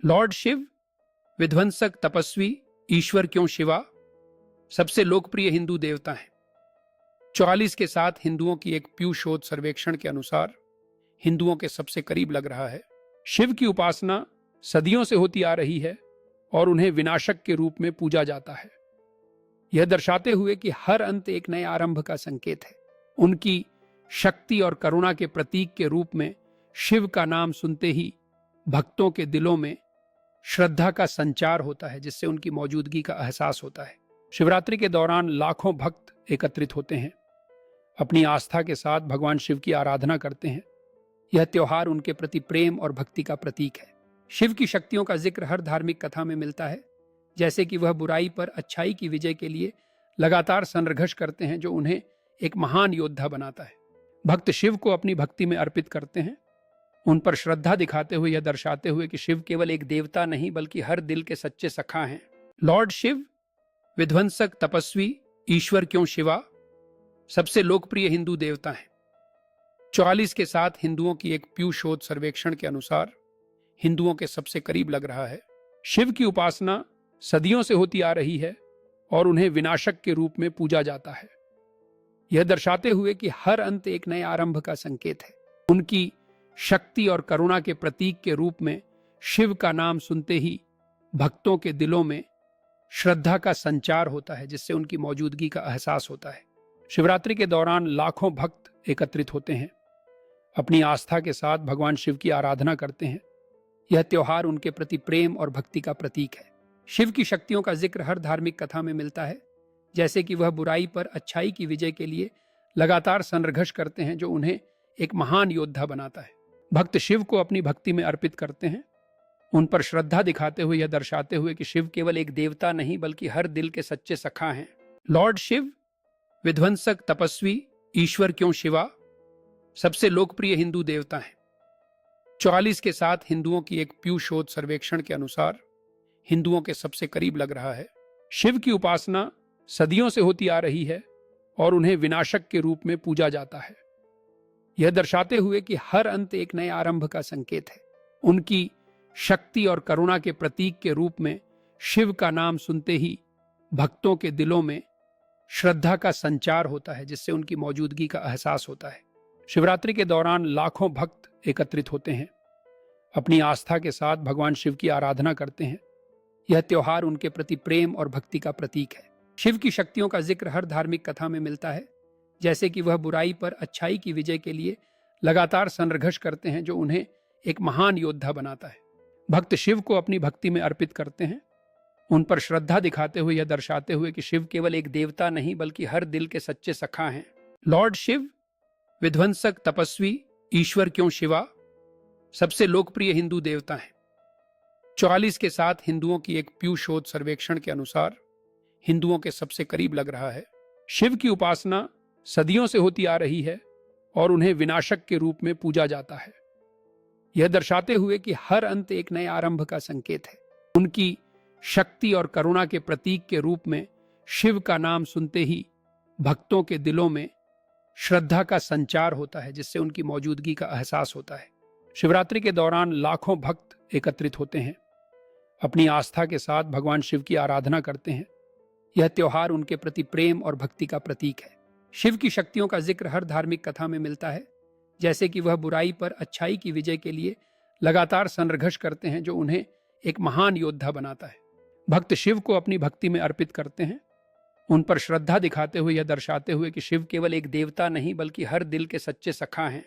Lord Shiv, विध्वंसक, तपस्वी, ईश्वर क्यों शिवा, सबसे लोकप्रिय हिंदू देवता हैं। 44 के साथ हिंदुओं की एक प्यू शोध सर्वेक्षण के अनुसार हिंदुओं के सबसे करीब लग रहा है। शिव की उपासना सदियों से होती आ रही है और उन्हें विनाशक के रूप में पूजा जाता है, यह दर्शाते हुए कि हर अंत एक नए आरंभ का संकेत है। उनकी शक्ति और करुणा के प्रतीक के रूप में शिव का नाम सुनते ही भक्तों के दिलों में श्रद्धा का संचार होता है, जिससे उनकी मौजूदगी का एहसास होता है। शिवरात्रि के दौरान लाखों भक्त एकत्रित होते हैं, अपनी आस्था के साथ भगवान शिव की आराधना करते हैं। यह त्योहार उनके प्रति प्रेम और भक्ति का प्रतीक है। शिव की शक्तियों का जिक्र हर धार्मिक कथा में मिलता है, जैसे कि वह बुराई पर अच्छाई की विजय के लिए लगातार संघर्ष करते हैं, जो उन्हें एक महान योद्धा बनाता है। भक्त शिव को अपनी भक्ति में अर्पित करते हैं, उन पर श्रद्धा दिखाते हुए यह दर्शाते हुए कि शिव केवल एक देवता नहीं बल्कि हर दिल के सच्चे सखा हैं। लॉर्ड शिव, विध्वंसक, तपस्वी, ईश्वर क्यों शिवा, सबसे लोकप्रिय हिंदू देवता हैं। 44 के साथ हिंदुओं की एक प्यू शोध सर्वेक्षण के अनुसार हिंदुओं के सबसे करीब लग रहा है। शिव की उपासना सदियों से होती आ रही है और उन्हें विनाशक के रूप में पूजा जाता है, यह दर्शाते हुए कि हर अंत एक नए आरंभ का संकेत है। उनकी शक्ति और करुणा के प्रतीक के रूप में शिव का नाम सुनते ही भक्तों के दिलों में श्रद्धा का संचार होता है, जिससे उनकी मौजूदगी का एहसास होता है। शिवरात्रि के दौरान लाखों भक्त एकत्रित होते हैं, अपनी आस्था के साथ भगवान शिव की आराधना करते हैं। यह त्योहार उनके प्रति प्रेम और भक्ति का प्रतीक है। शिव की शक्तियों का जिक्र हर धार्मिक कथा में मिलता है, जैसे कि वह बुराई पर अच्छाई की विजय के लिए लगातार संघर्ष करते हैं, जो उन्हें एक महान योद्धा बनाता है। भक्त शिव को अपनी भक्ति में अर्पित करते हैं, उन पर श्रद्धा दिखाते हुए यह दर्शाते हुए कि शिव केवल एक देवता नहीं बल्कि हर दिल के सच्चे सखा हैं। लॉर्ड शिव, विध्वंसक, तपस्वी, ईश्वर क्यों शिवा, सबसे लोकप्रिय हिंदू देवता हैं। 44 के साथ हिंदुओं की एक प्यू शोध सर्वेक्षण के अनुसार हिंदुओं के सबसे करीब लग रहा है। शिव की उपासना सदियों से होती आ रही है और उन्हें विनाशक के रूप में पूजा जाता है, यह दर्शाते हुए कि हर अंत एक नए आरंभ का संकेत है। उनकी शक्ति और करुणा के प्रतीक के रूप में शिव का नाम सुनते ही भक्तों के दिलों में श्रद्धा का संचार होता है, जिससे उनकी मौजूदगी का एहसास होता है। शिवरात्रि के दौरान लाखों भक्त एकत्रित होते हैं, अपनी आस्था के साथ भगवान शिव की आराधना करते हैं। यह त्योहार उनके प्रति प्रेम और भक्ति का प्रतीक है। शिव की शक्तियों का जिक्र हर धार्मिक कथा में मिलता है, जैसे कि वह बुराई पर अच्छाई की विजय के लिए लगातार संघर्ष करते हैं, जो उन्हें एक महान योद्धा बनाता है। भक्त शिव को अपनी भक्ति में अर्पित करते हैं, उन पर श्रद्धा दिखाते हुए यह दर्शाते हुए कि शिव केवल एक देवता नहीं बल्कि हर दिल के सच्चे सखा हैं। लॉर्ड शिव, विध्वंसक, तपस्वी, ईश्वर क्यों शिवा, सबसे लोकप्रिय हिंदू देवता हैं। 44 के साथ हिंदुओं की एक प्यू शोध सर्वेक्षण के अनुसार हिंदुओं के सबसे करीब लग रहा है। शिव की उपासना सदियों से होती आ रही है और उन्हें विनाशक के रूप में पूजा जाता है, यह दर्शाते हुए कि हर अंत एक नए आरंभ का संकेत है। उनकी शक्ति और करुणा के प्रतीक के रूप में शिव का नाम सुनते ही भक्तों के दिलों में श्रद्धा का संचार होता है, जिससे उनकी मौजूदगी का एहसास होता है। शिवरात्रि के दौरान लाखों भक्त एकत्रित होते हैं, अपनी आस्था के साथ भगवान शिव की आराधना करते हैं। यह त्योहार उनके प्रति प्रेम और भक्ति का प्रतीक है। शिव की शक्तियों का जिक्र हर धार्मिक कथा में मिलता है, जैसे कि वह बुराई पर अच्छाई की विजय के लिए लगातार संघर्ष करते हैं, जो उन्हें एक महान योद्धा बनाता है। भक्त शिव को अपनी भक्ति में अर्पित करते हैं, उन पर श्रद्धा दिखाते हुए यह दर्शाते हुए कि शिव केवल एक देवता नहीं बल्कि हर दिल के सच्चे सखा हैं।